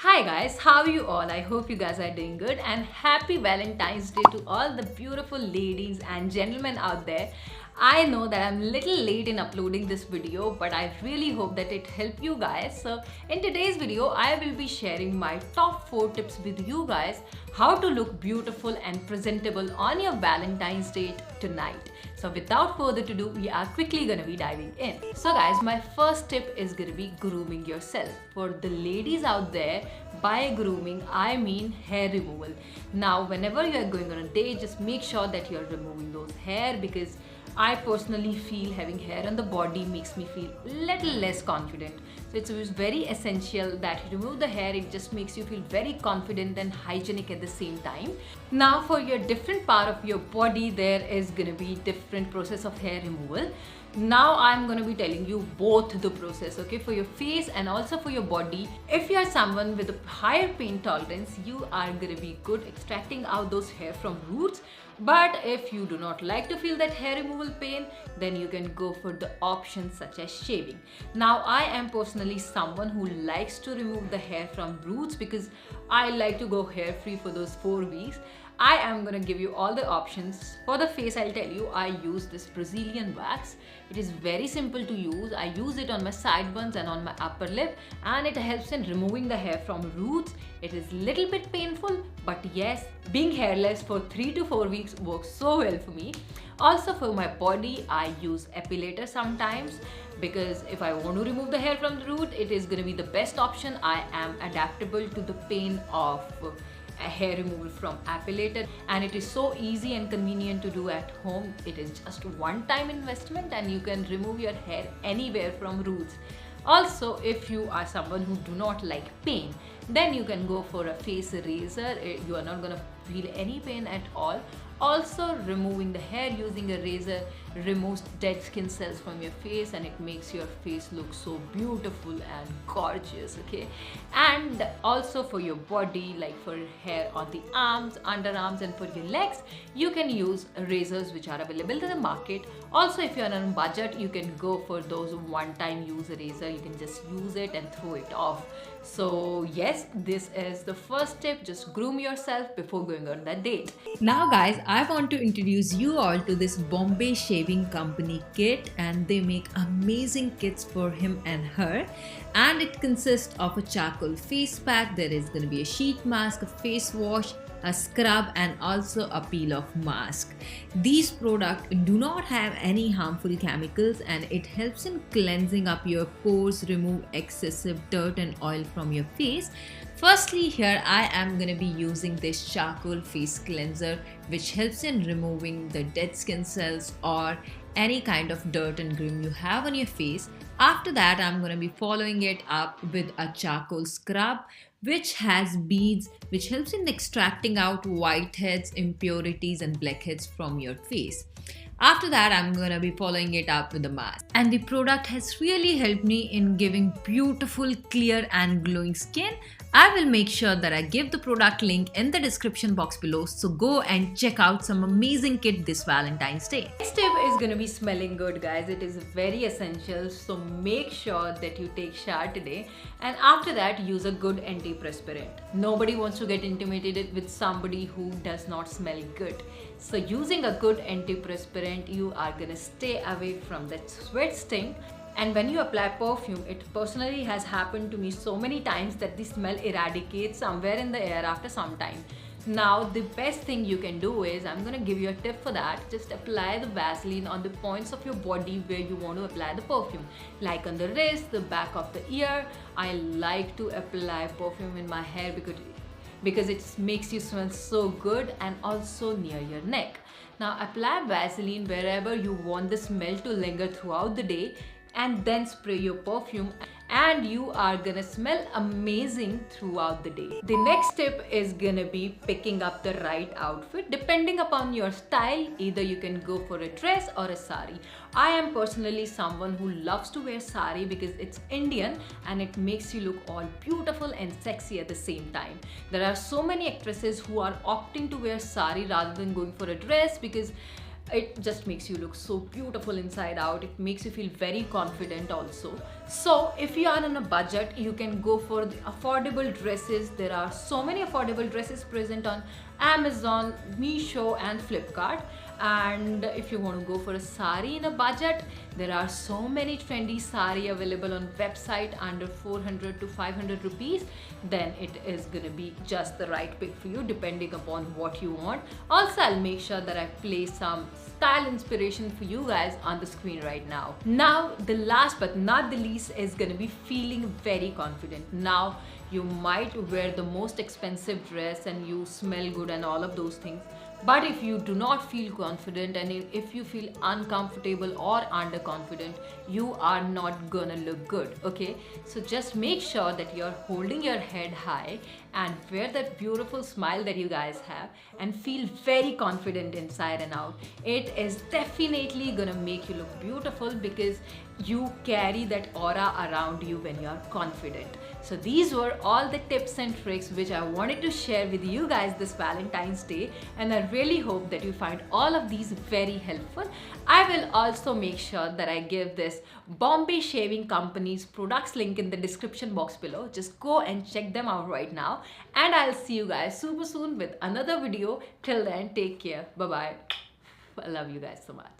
Hi guys, how are you all? I hope you guys are doing good and happy Valentine's Day to all the beautiful ladies and gentlemen out there. I know that I'm a little late in uploading this video, but I really hope that it helped you guys. So in today's video, I will be sharing my top 4 tips with you guys how to look beautiful and presentable on your Valentine's Day tonight. So without further ado, we are quickly gonna be diving in. So guys, my first tip is gonna be grooming yourself. For the ladies out there, by grooming, I mean hair removal. Now, whenever you are going on a date, just make sure that you are removing those hair, because I personally feel having hair on the body makes me feel little less confident. So it's very essential that you remove the hair. It just makes you feel very confident and hygienic at the same time. Now for your different part of your body, there is gonna be different process of hair removal. Now I'm going to be telling you both the process, okay, for your face and also for your body. If you are someone with a higher pain tolerance, you are going to be good extracting out those hair from roots. But if you do not like to feel that hair removal pain, then you can go for the options such as shaving. Now I am personally someone who likes to remove the hair from roots because I like to go hair free for those 4 weeks. I am gonna give you all the options. For the face, I'll tell you I use this Brazilian wax. It is very simple to use. I use it on my sideburns and on my upper lip, and it helps in removing the hair from roots. It is little bit painful, but yes, being hairless for 3 to 4 weeks works so well for me. Also for my body, I use epilator sometimes, because if I want to remove the hair from the root, it is gonna be the best option. I am adaptable to the pain of a hair removal from epilator, and it is so easy and convenient to do at home. It is just one-time investment and you can remove your hair anywhere from roots. Also, if you are someone who do not like pain, then you can go for a face razor. You are not gonna feel any pain at all. Also, removing the hair using a razor removes dead skin cells from your face, and it makes your face look so beautiful and gorgeous, okay? And also for your body, like for hair on the arms, underarms, and for your legs, you can use razors which are available in the market. Also, if you are on a budget, you can go for those one-time use razor. You can just use it and throw it off. So yes, this is the first tip. Just groom yourself before going on that date. Now guys, I want to introduce you all to this Bombay shaving company kit, and they make amazing kits for him and her. And it consists of a charcoal face pack. There is going to be a sheet mask, a face wash, a scrub, and also a peel off mask. These products do not have any harmful chemicals, and it helps in cleansing up your pores, remove excessive dirt and oil from your face. Firstly, here I am going to be using this charcoal face cleanser, which helps in removing the dead skin cells or any kind of dirt and grime you have on your face. After that, I'm going to be following it up with a charcoal scrub, which has beads, which helps in extracting out whiteheads, impurities, and blackheads from your face. After that, I'm gonna be following it up with a mask. And the product has really helped me in giving beautiful, clear, and glowing skin. I will make sure that I give the product link in the description box below, so go and check out some amazing kit this Valentine's Day. Next tip is gonna be smelling good, guys. It is very essential, so make sure that you take shower today, and after that use a good antiperspirant. Nobody wants to get intimidated with somebody who does not smell good. So using a good antiperspirant, you are gonna stay away from that sweat stink. And when you apply perfume, it personally has happened to me so many times that the smell eradicates somewhere in the air after some time. Now the best thing you can do is, I'm gonna give you a tip for that. Just apply the Vaseline on the points of your body where you want to apply the perfume, like on the wrist, the back of the ear. I like to apply perfume in my hair because it makes you smell so good, and also near your neck. Now apply Vaseline wherever you want the smell to linger throughout the day, and then spray your perfume, and you are gonna smell amazing throughout the day. The next tip is gonna be picking up the right outfit. Depending upon your style, either you can go for a dress or a sari. I am personally someone who loves to wear sari because it's Indian and it makes you look all beautiful and sexy at the same time. There are so many actresses who are opting to wear sari rather than going for a dress because It just makes you look so beautiful inside out. It makes you feel very confident also. So if you are on a budget, you can go for the affordable dresses. There are so many affordable dresses present on Amazon, Meesho and Flipkart. And if you want to go for a sari in a budget, there are so many trendy sari available on website under 400 to 500 rupees. Then it is gonna be just the right pick for you depending upon what you want. Also, I'll make sure that I place some style inspiration for you guys on the screen right now. Now, the last but not the least is gonna be feeling very confident. Now, you might wear the most expensive dress and you smell good and all of those things. But if you do not feel confident and if you feel uncomfortable or underconfident, you are not gonna look good, okay? So just make sure that you're holding your head high and wear that beautiful smile that you guys have and feel very confident inside and out. It is definitely gonna make you look beautiful because you carry that aura around you when you're confident. So these were all the tips and tricks which I wanted to share with you guys this Valentine's Day, and I really hope that you find all of these very helpful. I will also make sure that I give this Bombay Shaving Company's products link in the description box below. Just go and check them out right now, and I'll see you guys super soon with another video. Till then, take care. Bye bye. I love you guys so much.